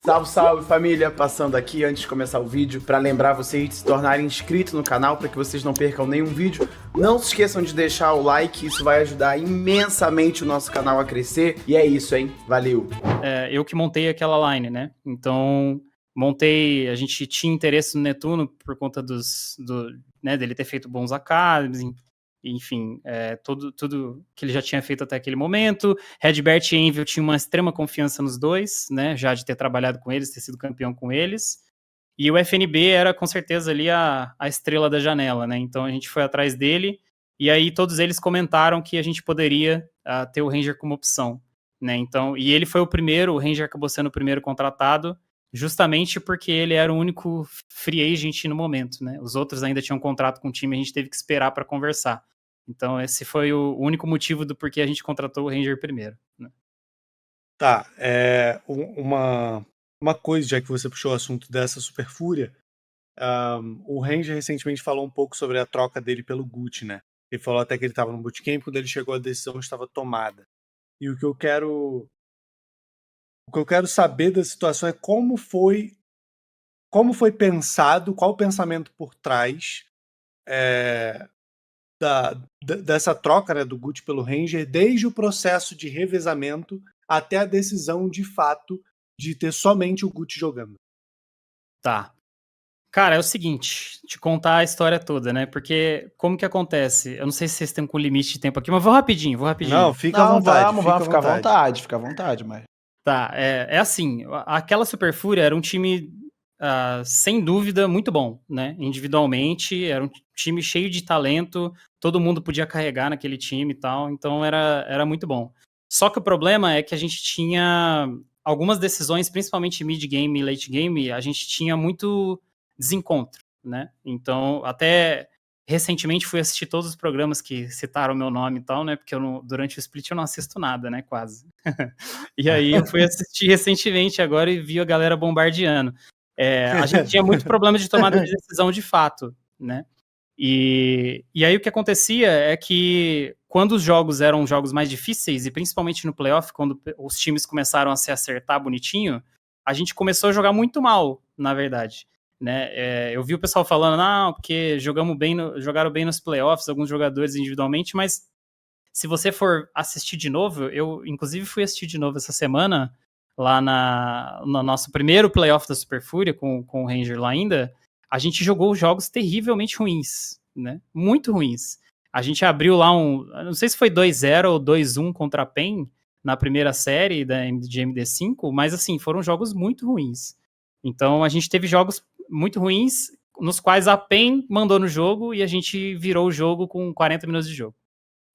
Salve, salve família, passando aqui antes de começar o vídeo para lembrar vocês de se tornarem inscritos no canal para que vocês não percam nenhum vídeo. Não se esqueçam de deixar o like, isso vai ajudar imensamente o nosso canal a crescer. E é isso, hein? Valeu! Eu que montei aquela line, né? Então, a gente tinha interesse no Netuno por conta dele ter feito bons acads, enfim, tudo que ele já tinha feito até aquele momento. Redbert e Envil tinham uma extrema confiança nos dois, né, já de ter trabalhado com eles, ter sido campeão com eles. E o FNB era com certeza ali a estrela da janela, né? Então a gente foi atrás dele, e aí todos eles comentaram que a gente poderia ter o Ranger como opção, né? Então, e ele foi o Ranger acabou sendo o primeiro contratado, justamente porque ele era o único free agent no momento, né? Os outros ainda tinham contrato com o time, a gente teve que esperar para conversar. Então, esse foi o único motivo do porquê a gente contratou o Ranger primeiro, né? Tá, uma coisa, já que você puxou o assunto dessa Super Fúria, o Ranger recentemente falou um pouco sobre a troca dele pelo Gucci, né? Ele falou até que ele estava no bootcamp, quando ele chegou a decisão estava tomada. E o que eu quero saber da situação é como foi pensado, qual o pensamento por trás dessa troca, né, do Gucci pelo Ranger, desde o processo de revezamento até a decisão de fato de ter somente o Gucci jogando. Tá. Cara, é o seguinte, te contar a história toda, né? Porque como que acontece? Eu não sei se vocês têm com limite de tempo aqui, mas vou rapidinho. Não, fica à vontade. Vamos, fica à vontade, mas... Tá, é assim, aquela Super Fúria era um time, sem dúvida, muito bom, né? Individualmente, era um time cheio de talento, todo mundo podia carregar naquele time e tal, então era muito bom. Só que o problema é que a gente tinha algumas decisões, principalmente mid-game e late-game, a gente tinha muito desencontro, né? Então, até recentemente fui assistir todos os programas que citaram o meu nome e tal, né? Porque durante o split eu não assisto nada, né? Quase. E aí eu fui assistir recentemente agora e vi a galera bombardeando. A gente tinha muito problema de tomada de decisão de fato, né? E aí o que acontecia é que quando os jogos eram jogos mais difíceis, e principalmente no playoff, quando os times começaram a se acertar bonitinho, a gente começou a jogar muito mal, na verdade. Né? Eu vi o pessoal falando, não, porque jogaram bem nos playoffs, alguns jogadores individualmente, mas se você for assistir de novo, eu inclusive fui assistir de novo essa semana, lá no nosso primeiro playoff da Super Fúria, com o Ranger lá ainda, a gente jogou jogos terrivelmente ruins, né? Muito ruins. A gente abriu lá não sei se foi 2-0 ou 2-1 contra a PEN na primeira série de MD5, mas assim, foram jogos muito ruins. Então a gente teve jogos muito ruins, nos quais a PEN mandou no jogo e a gente virou o jogo com 40 minutos de jogo,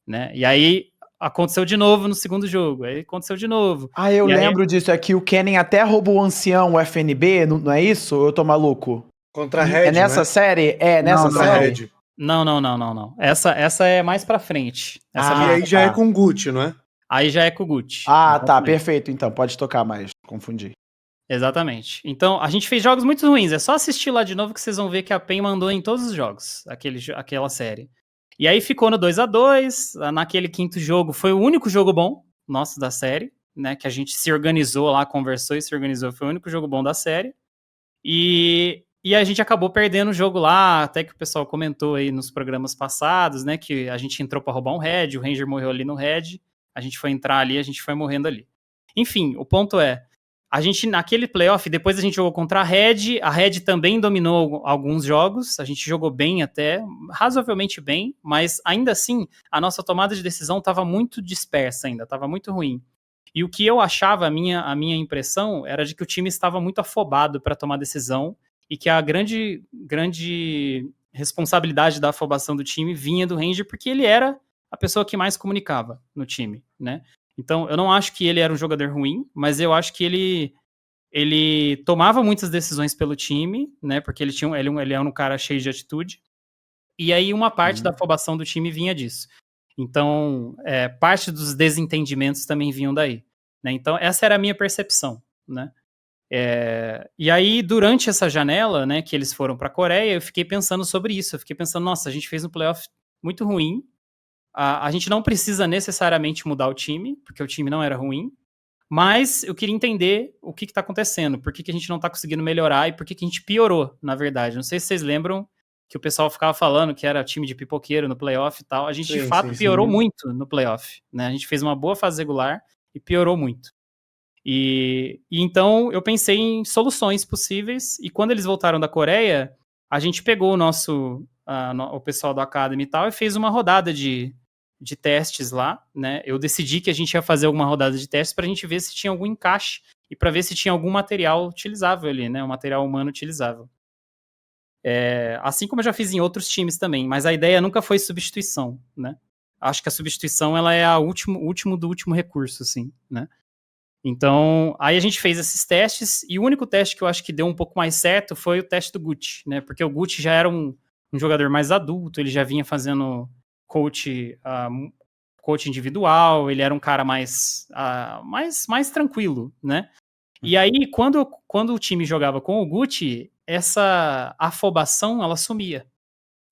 né? E aí aconteceu de novo no segundo jogo, aí aconteceu de novo. Eu lembro disso, é que o Kennen até roubou o ancião, o FNB, não é isso? Ou eu tô maluco? Contra a Red, é nessa série? É nessa série? Não. Essa é mais pra frente. E aí já é com o Gucci, não é? Aí já é com o Gucci. Tá, perfeito, então, pode tocar mais, confundi. Exatamente. Então, a gente fez jogos muito ruins, é só assistir lá de novo que vocês vão ver que a PEN mandou em todos os jogos, aquela série. E aí ficou no 2-2, naquele quinto jogo, foi o único jogo bom nosso da série, né, que a gente se organizou lá, conversou e se organizou, foi o único jogo bom da série. E a gente acabou perdendo o jogo lá, até que o pessoal comentou aí nos programas passados, né, que a gente entrou pra roubar um Red, o Ranger morreu ali no Red, a gente foi entrar ali, a gente foi morrendo ali. Enfim, o ponto é, a gente, naquele playoff, depois a gente jogou contra a Red também dominou alguns jogos, a gente jogou bem até, razoavelmente bem, mas ainda assim, a nossa tomada de decisão estava muito dispersa ainda, estava muito ruim. E o que eu achava, a minha impressão, era de que o time estava muito afobado para tomar decisão, e que a grande responsabilidade da afobação do time vinha do Ranger, porque ele era a pessoa que mais comunicava no time, né? Então, eu não acho que ele era um jogador ruim, mas eu acho que ele tomava muitas decisões pelo time, né? Porque ele é um cara cheio de atitude. E aí, uma parte da afobação do time vinha disso. Então, parte dos desentendimentos também vinham daí, né? Então, essa era a minha percepção, né? E aí, durante essa janela, né, que eles foram para a Coreia, eu fiquei pensando sobre isso. Eu fiquei pensando, nossa, a gente fez um playoff muito ruim. A gente não precisa necessariamente mudar o time, porque o time não era ruim, Mas eu queria entender o que tá acontecendo, por que a gente não tá conseguindo melhorar e por que a gente piorou, na verdade. Não sei se vocês lembram que o pessoal ficava falando que era time de pipoqueiro no playoff e tal. A gente, de fato, piorou muito no playoff, né? A gente fez uma boa fase regular e piorou muito. E então eu pensei em soluções possíveis, e quando eles voltaram da Coreia, a gente pegou o pessoal do Academy e tal e fez uma rodada de testes lá, né? Eu decidi que a gente ia fazer alguma rodada de testes pra gente ver se tinha algum encaixe e pra ver se tinha algum material utilizável ali, né? Um material humano utilizável. Assim como eu já fiz em outros times também, mas a ideia nunca foi substituição, né? Acho que a substituição ela é o último do último recurso, assim, né? Então, aí a gente fez esses testes, e o único teste que eu acho que deu um pouco mais certo foi o teste do Guti, né? Porque o Guti já era um jogador mais adulto, ele já vinha fazendo coach individual, ele era um cara mais tranquilo, né? E aí, quando o time jogava com o Guti, essa afobação, ela sumia,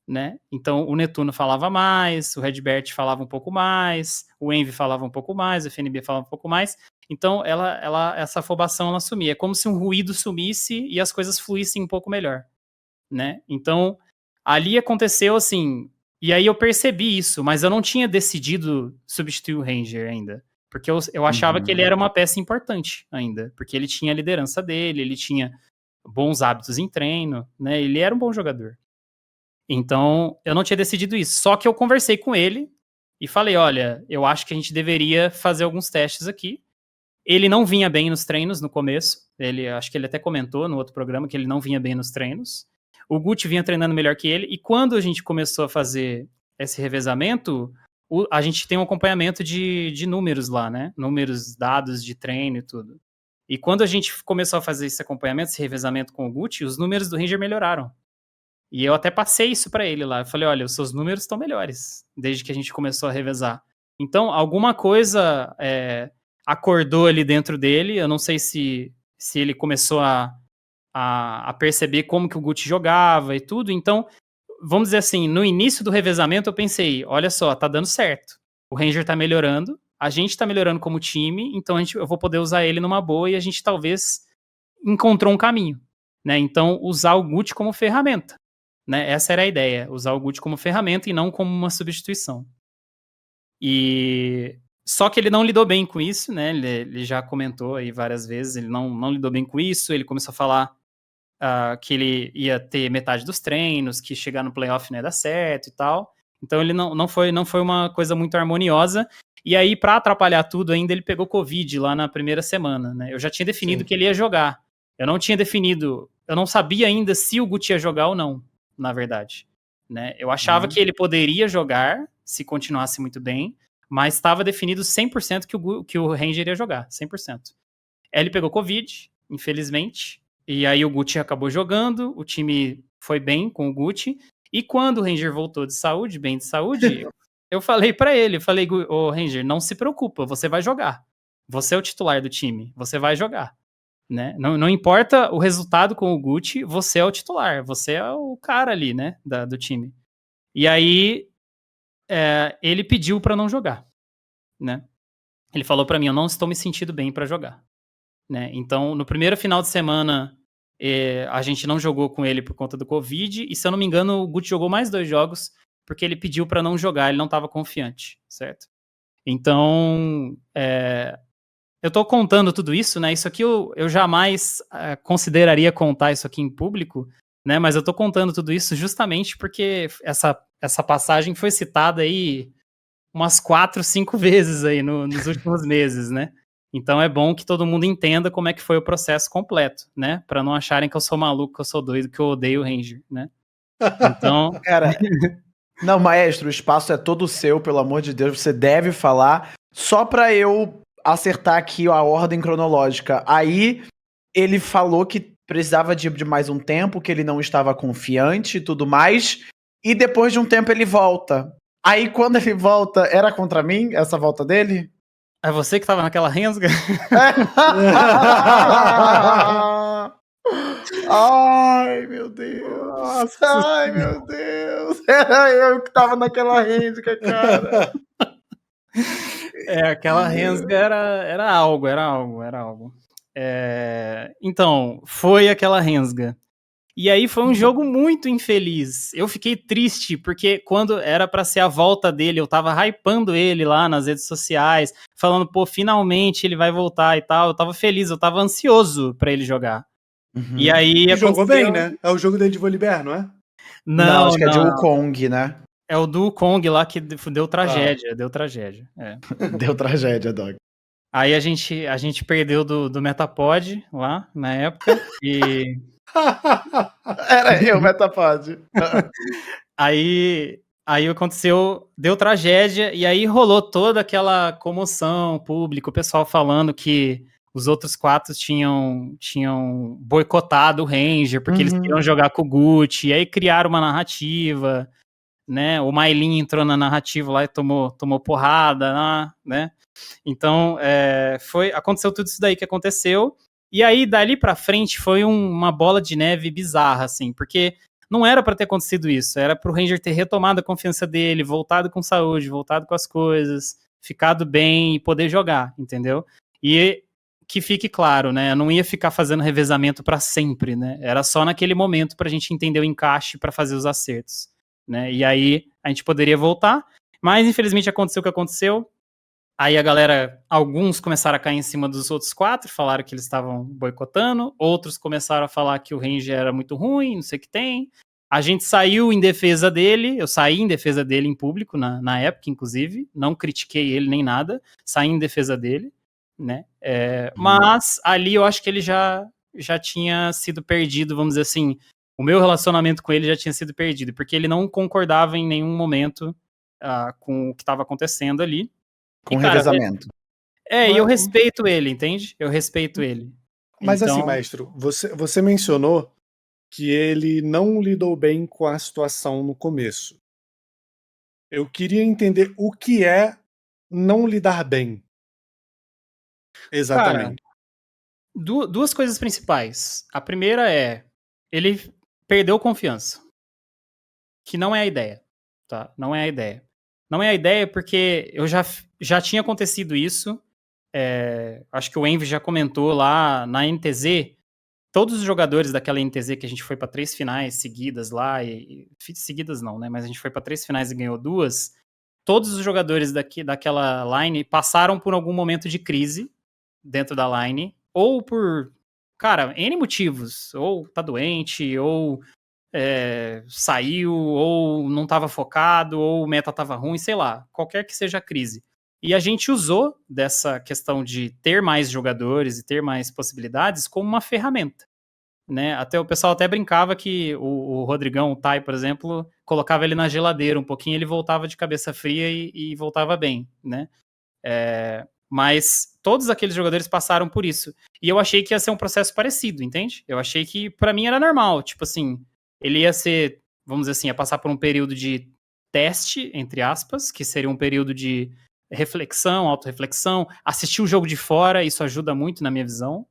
né? Então, o Netuno falava mais, o Redbert falava um pouco mais, o Envy falava um pouco mais, o FNB falava um pouco mais. Então, essa afobação, ela sumia. É como se um ruído sumisse e as coisas fluíssem um pouco melhor, né? Então, ali aconteceu assim, e aí eu percebi isso, mas eu não tinha decidido substituir o Ranger ainda, porque eu achava que ele era uma peça importante ainda, porque ele tinha a liderança dele, ele tinha bons hábitos em treino, né? Ele era um bom jogador. Então, eu não tinha decidido isso. Só que eu conversei com ele e falei, olha, eu acho que a gente deveria fazer alguns testes aqui. Ele não vinha bem nos treinos no começo. Acho que ele até comentou no outro programa que ele não vinha bem nos treinos. O Guti vinha treinando melhor que ele. E quando a gente começou a fazer esse revezamento, a gente tem um acompanhamento de números lá, né? Números, dados de treino e tudo. E quando a gente começou a fazer esse acompanhamento, esse revezamento com o Guti, os números do Ranger melhoraram. E eu até passei isso pra ele lá. Eu falei, olha, os seus números estão melhores desde que a gente começou a revezar. Então, alguma coisa acordou ali dentro dele. Eu não sei se ele começou a perceber como que o Guti jogava e tudo. Então, vamos dizer assim, no início do revezamento eu pensei, olha só, tá dando certo. O Ranger tá melhorando, a gente tá melhorando como time, então eu vou poder usar ele numa boa e a gente talvez encontrou um caminho, né? Então, usar o Guti como ferramenta. Né? Essa era a ideia, usar o Guti como ferramenta e não como uma substituição. E só que ele não lidou bem com isso, né? Ele já comentou aí várias vezes, ele não lidou bem com isso, ele começou a falar que ele ia ter metade dos treinos, que chegar no playoff não ia dar certo e tal. Então ele não foi uma coisa muito harmoniosa. E aí, pra atrapalhar tudo ainda, ele pegou Covid lá na primeira semana, né? Eu já tinha definido que ele ia jogar. Eu não sabia ainda se o Guti ia jogar ou não, na verdade, né? Eu achava que ele poderia jogar se continuasse muito bem, mas estava definido 100% que o Ranger ia jogar, 100%. Ele pegou Covid, infelizmente, e aí o Guti acabou jogando, o time foi bem com o Guti, e quando o Ranger voltou bem de saúde, eu falei pra ele, ô Ranger, não se preocupa, você vai jogar. Você é o titular do time, você vai jogar. Né? Não importa o resultado com o Guti, você é o titular, você é o cara ali, né, do time. E aí, ele pediu pra não jogar, né? Ele falou pra mim, eu não estou me sentindo bem pra jogar, né? Então, no primeiro final de semana, a gente não jogou com ele por conta do Covid, e se eu não me engano, o Guti jogou mais 2 jogos, porque ele pediu pra não jogar, ele não estava confiante, certo? Então, eu tô contando tudo isso, né? Isso aqui eu jamais consideraria contar isso aqui em público, né? Mas eu tô contando tudo isso justamente porque essa passagem foi citada aí umas 4, 5 vezes aí nos últimos meses, né? Então é bom que todo mundo entenda como é que foi o processo completo, né? Pra não acharem que eu sou maluco, que eu sou doido, que eu odeio o Ranger, né? Então... Cara, não, maestro, o espaço é todo seu, pelo amor de Deus, você deve falar. Só pra eu acertar aqui a ordem cronológica. Aí ele falou que precisava de mais um tempo, que ele não estava confiante e tudo mais. E depois de um tempo ele volta. Aí quando ele volta, era contra mim, essa volta dele? É você que tava naquela rensga? Ai, meu Deus. Nossa. Ai, meu Deus. Era eu que tava naquela rensga, cara. Aquela rensga era algo. Então, foi aquela rensga. E aí foi um jogo muito infeliz. Eu fiquei triste, porque quando era pra ser a volta dele, eu tava hypando ele lá nas redes sociais, falando, pô, finalmente ele vai voltar e tal. Eu tava feliz, eu tava ansioso pra ele jogar. E Uhum. aí E jogou bem, aconteceu... né? É o jogo dele de Volibear, não é? Não, Não, acho que é de não. Wukong, né? É o do Kong lá que deu tragédia, deu tragédia. Deu tragédia, Dog. Aí a gente perdeu do Metapod lá, na época, e Era eu, Metapod. aí aconteceu, deu tragédia, e aí rolou toda aquela comoção pública, o pessoal falando que os outros 4 tinham boicotado o Ranger, porque eles queriam jogar com o Gucci, e aí criaram uma narrativa, né? O Mailin entrou na narrativa lá e tomou porrada lá, né? Então, aconteceu tudo isso daí que aconteceu. E aí, dali pra frente, foi uma bola de neve bizarra, assim, porque não era pra ter acontecido isso. Era pro Ranger ter retomado a confiança dele, voltado com saúde, voltado com as coisas, ficado bem e poder jogar, entendeu? E que fique claro, né? Eu não ia ficar fazendo revezamento pra sempre, né? Era só naquele momento pra gente entender o encaixe pra fazer os acertos, né? E aí a gente poderia voltar, mas infelizmente aconteceu o que aconteceu. Aí a galera, alguns começaram a cair em cima dos outros 4, falaram que eles estavam boicotando, outros começaram a falar que o Ranger era muito ruim, não sei o que tem. A gente saiu em defesa dele, eu saí em defesa dele em público, na época, inclusive, não critiquei ele nem nada, saí em defesa dele, né? Mas ali eu acho que ele já tinha sido perdido, vamos dizer assim, o meu relacionamento com ele já tinha sido perdido, porque ele não concordava em nenhum momento com o que estava acontecendo ali. Com E, cara, revezamento. e eu respeito ele, entende? Eu respeito ele. Mas assim, Então, maestro, você mencionou que ele não lidou bem com a situação no começo. Eu queria entender o que é não lidar bem. cara, Exatamente. duas coisas principais. A primeira é, ele perdeu confiança. Que não é a ideia, tá? Não é a ideia. Não é a ideia porque eu já tinha acontecido isso. Acho que o Envy já comentou lá na NTZ. Todos os jogadores daquela NTZ que a gente foi para 3 finais seguidas lá, seguidas não, né? Mas a gente foi para 3 finais e ganhou 2. Todos os jogadores daquela line passaram por algum momento de crise dentro da line, ou por, cara, N motivos. Ou tá doente, ou saiu, ou não estava focado, ou o meta estava ruim, sei lá, qualquer que seja a crise. E a gente usou dessa questão de ter mais jogadores e ter mais possibilidades como uma ferramenta, né? Até o pessoal até brincava que o Rodrigão, o Tai, por exemplo, colocava ele na geladeira um pouquinho, ele voltava de cabeça fria e voltava bem, né? Mas todos aqueles jogadores passaram por isso. E eu achei que ia ser um processo parecido, entende? Eu achei que para mim era normal, tipo assim, ele ia ser, vamos dizer assim, ia passar por um período de teste, entre aspas, que seria um período de reflexão, autorreflexão, assistir o jogo de fora, isso ajuda muito na minha visão,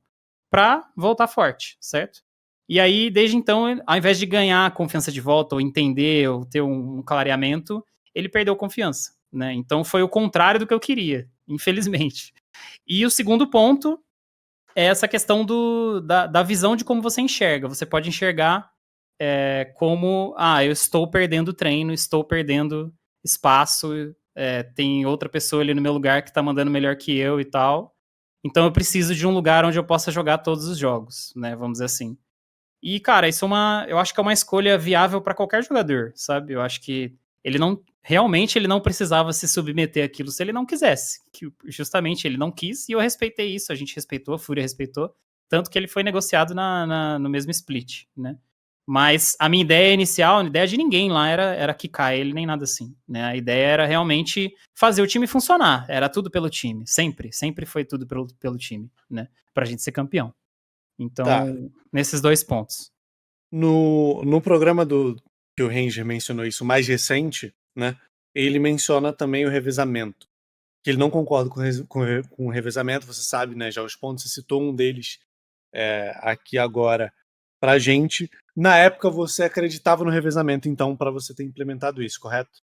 pra voltar forte, certo? E aí, desde então, ao invés de ganhar a confiança de volta, ou entender, ou ter um clareamento, ele perdeu confiança, né? Então foi o contrário do que eu queria, infelizmente. E o segundo ponto é essa questão da visão de como você enxerga. Você pode enxergar como, eu estou perdendo treino, estou perdendo espaço, tem outra pessoa ali no meu lugar que tá mandando melhor que eu e tal. Então eu preciso de um lugar onde eu possa jogar todos os jogos, né? Vamos dizer assim. E, cara, isso eu acho que é uma escolha viável para qualquer jogador, sabe? Eu acho que realmente ele não precisava se submeter àquilo se ele não quisesse. Que justamente ele não quis e eu respeitei isso, a gente respeitou, a Fúria respeitou, tanto que ele foi negociado no mesmo split, né? Mas a minha ideia inicial, a ideia de ninguém lá era quicar ele nem nada assim, né? A ideia era realmente fazer o time funcionar, era tudo pelo time, sempre foi tudo pelo time, né? Pra gente ser campeão. Tá. Então, nesses 2 pontos. No programa que o Ranger mencionou isso mais recente, né? Ele menciona também o revezamento. Que ele não concorda com o revezamento, você sabe, né? Já os pontos, você citou um deles aqui agora pra gente. Na época você acreditava no revezamento, então, para você ter implementado isso, correto?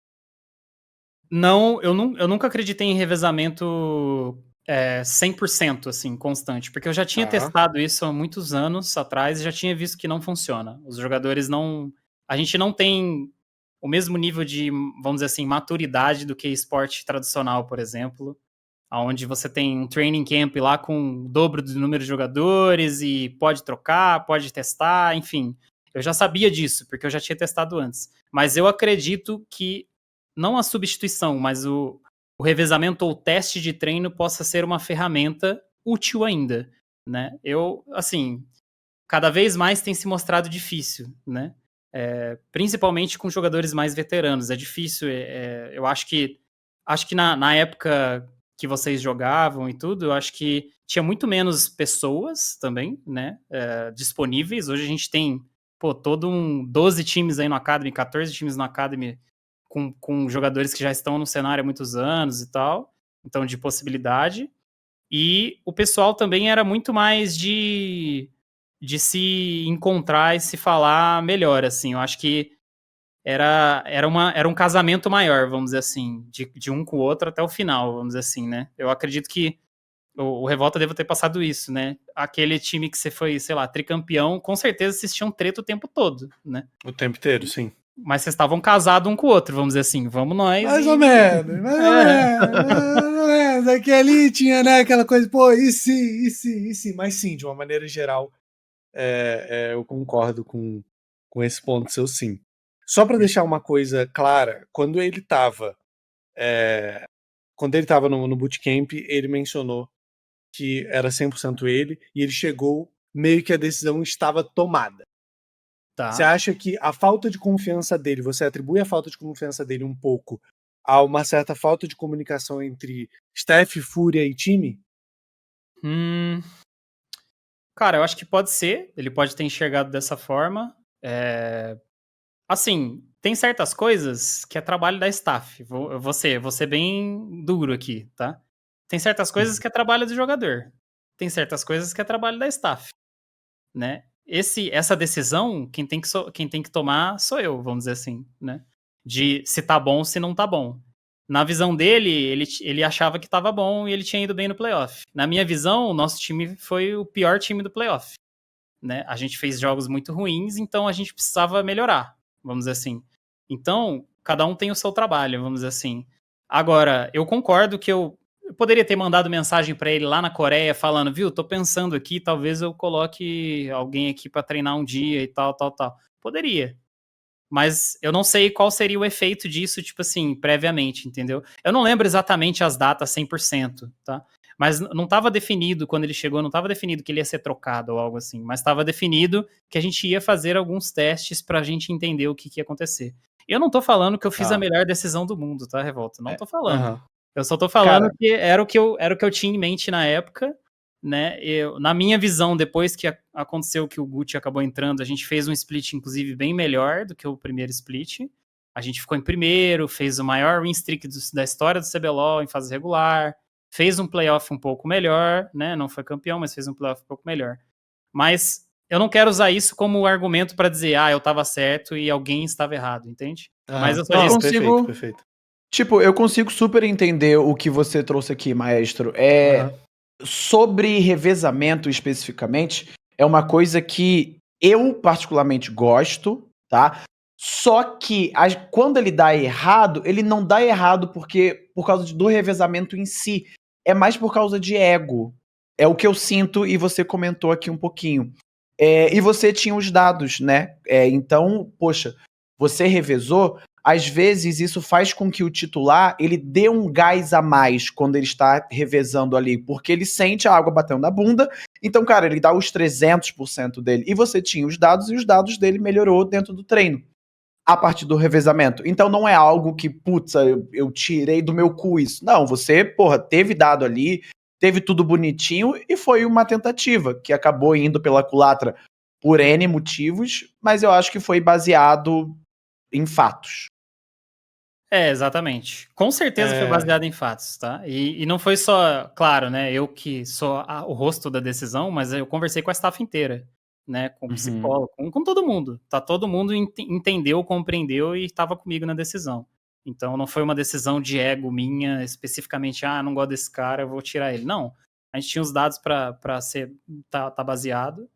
Não, eu nunca acreditei em revezamento 100%, assim, constante, porque eu já tinha testado isso há muitos anos atrás e já tinha visto que não funciona. Os jogadores não... A gente não tem o mesmo nível de, vamos dizer assim, maturidade do que esporte tradicional, por exemplo, onde você tem um training camp lá com o dobro do número de jogadores e pode trocar, pode testar, enfim. Eu já sabia disso, porque eu já tinha testado antes. Mas eu acredito que não a substituição, mas o revezamento ou o teste de treino possa ser uma ferramenta útil ainda, né? Eu, assim, cada vez mais tem se mostrado difícil, né? Principalmente com jogadores mais veteranos. É difícil, eu acho que na época que vocês jogavam e tudo, eu acho que tinha muito menos pessoas também, né, disponíveis. Hoje a gente tem, pô, 12 times aí no Academy, 14 times no Academy, com jogadores que já estão no cenário há muitos anos e tal, então de possibilidade. E o pessoal também era muito mais de se encontrar e se falar melhor, assim. Eu acho que era um casamento maior, vamos dizer assim, de um com o outro até o final, vamos dizer assim, né? Eu acredito que o Revolta deve ter passado isso, né? Aquele time que você foi, sei lá, tricampeão, com certeza vocês tinham treta o tempo todo, né? O tempo inteiro, sim. Mas vocês estavam casados um com o outro, vamos dizer assim, vamos nós. Mais ou menos, mais ou menos. Aqui ali tinha, né, aquela coisa, pô, e se. Mas sim, de uma maneira geral, eu concordo com esse ponto seu, sim. Só para deixar uma coisa clara, quando ele estava no bootcamp, ele mencionou que era 100% ele, e ele chegou meio que a decisão estava tomada. Tá. Você acha que a falta de confiança dele, você atribui a falta de confiança dele um pouco a uma certa falta de comunicação entre staff, fúria e time? Cara, eu acho que pode ser. Ele pode ter enxergado dessa forma. Assim, tem certas coisas que é trabalho da staff. Eu vou ser bem duro aqui, tá? Tem certas coisas que é trabalho do jogador. Tem certas coisas que é trabalho da staff, né? Essa decisão, quem tem que tomar sou eu, vamos dizer assim, né? De se tá bom, se não tá bom. Na visão dele, ele achava que tava bom e ele tinha ido bem no playoff. Na minha visão, o nosso time foi o pior time do playoff, né? A gente fez jogos muito ruins, então a gente precisava melhorar, vamos dizer assim. Então, cada um tem o seu trabalho, vamos dizer assim. Agora, eu concordo que eu poderia ter mandado mensagem para ele lá na Coreia falando, viu, tô pensando aqui, talvez eu coloque alguém aqui para treinar um dia e tal. Poderia. Mas eu não sei qual seria o efeito disso, tipo assim, previamente, entendeu? Eu não lembro exatamente as datas 100%, tá? Mas não estava definido, quando ele chegou, não estava definido que ele ia ser trocado ou algo assim, mas estava definido que a gente ia fazer alguns testes pra gente entender o que ia acontecer. Eu não tô falando que eu fiz a melhor decisão do mundo, tá, Revolta? Não tô falando. Eu só tô falando que era o que eu tinha em mente na época, né? Na minha visão, depois que aconteceu que o Gucci acabou entrando, a gente fez um split, inclusive, bem melhor do que o primeiro split. A gente ficou em primeiro, fez o maior win streak da história do CBLOL em fase regular, fez um playoff um pouco melhor, né? Não foi campeão, mas fez um playoff um pouco melhor. Mas eu não quero usar isso como argumento para dizer, eu tava certo e alguém estava errado, entende? Mas eu só disse... Perfeito. Tipo, eu consigo super entender o que você trouxe aqui, maestro. Sobre revezamento especificamente, é uma coisa que eu particularmente gosto, tá? Só que quando ele dá errado, ele não dá errado por causa do revezamento em si. É mais por causa de ego. É o que eu sinto e você comentou aqui um pouquinho. E você tinha os dados, né? Então, poxa, você revezou. Às vezes isso faz com que o titular ele dê um gás a mais quando ele está revezando ali, porque ele sente a água batendo na bunda, então, cara, ele dá os 300% dele. E você tinha os dados e os dados dele melhorou dentro do treino, a partir do revezamento. Então não é algo que, putz, eu tirei do meu cu isso. Não, você, teve dado ali, teve tudo bonitinho e foi uma tentativa que acabou indo pela culatra por N motivos, mas eu acho que foi baseado em fatos. Exatamente. Com certeza foi baseado em fatos, tá? E não foi só, claro, né? Eu que sou o rosto da decisão, mas eu conversei com a staff inteira, né? Com o psicólogo, com todo mundo. Tá? Todo mundo entendeu, compreendeu e estava comigo na decisão. Então não foi uma decisão de ego minha, especificamente, não gosto desse cara, eu vou tirar ele. Não, a gente tinha os dados para tá baseado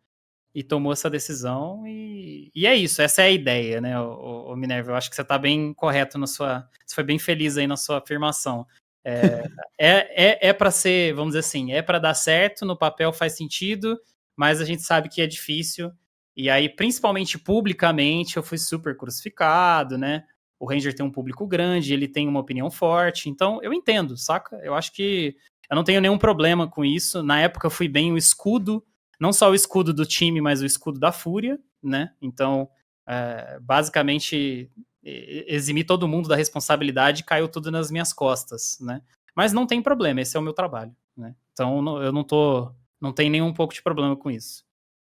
e tomou essa decisão e é isso, essa é a ideia, né, o Minerva, eu acho que você tá bem correto você foi bem feliz aí na sua afirmação. É para ser, vamos dizer assim, é para dar certo, no papel faz sentido, mas a gente sabe que é difícil, e aí, principalmente publicamente, eu fui super crucificado, né? O Ranger tem um público grande, ele tem uma opinião forte, então eu entendo, saca? Eu acho que eu não tenho nenhum problema com isso. Na época eu fui bem o escudo, não só o escudo do time, mas o escudo da Fúria, né? Então, basicamente, eximi todo mundo da responsabilidade e caiu tudo nas minhas costas, né? Mas não tem problema, esse é o meu trabalho, né? Então eu não tenho nem um pouco de problema com isso.